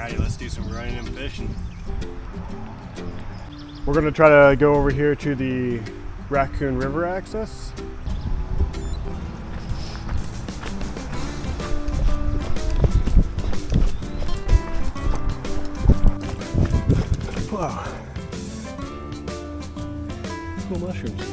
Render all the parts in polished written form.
Alrighty, let's do some running and fishing. We're gonna try to go over here to the Raccoon River access. Wow. Cool mushrooms.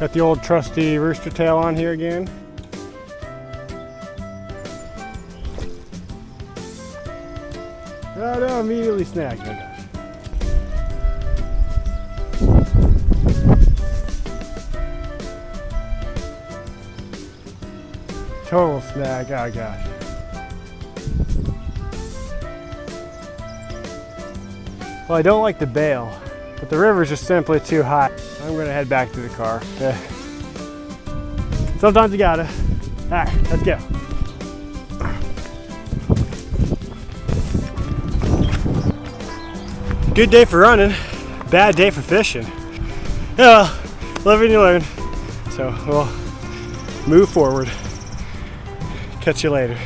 Got the old trusty rooster tail on here again. Oh no, immediately snagged. Oh gosh. Total snag, oh gosh. Well, I don't like the bail, but the river's just simply too high. I'm gonna head back to the car. Sometimes you gotta. All right, let's go. Good day for running, bad day for fishing. Yeah, live and you learn. So we'll move forward. Catch you later.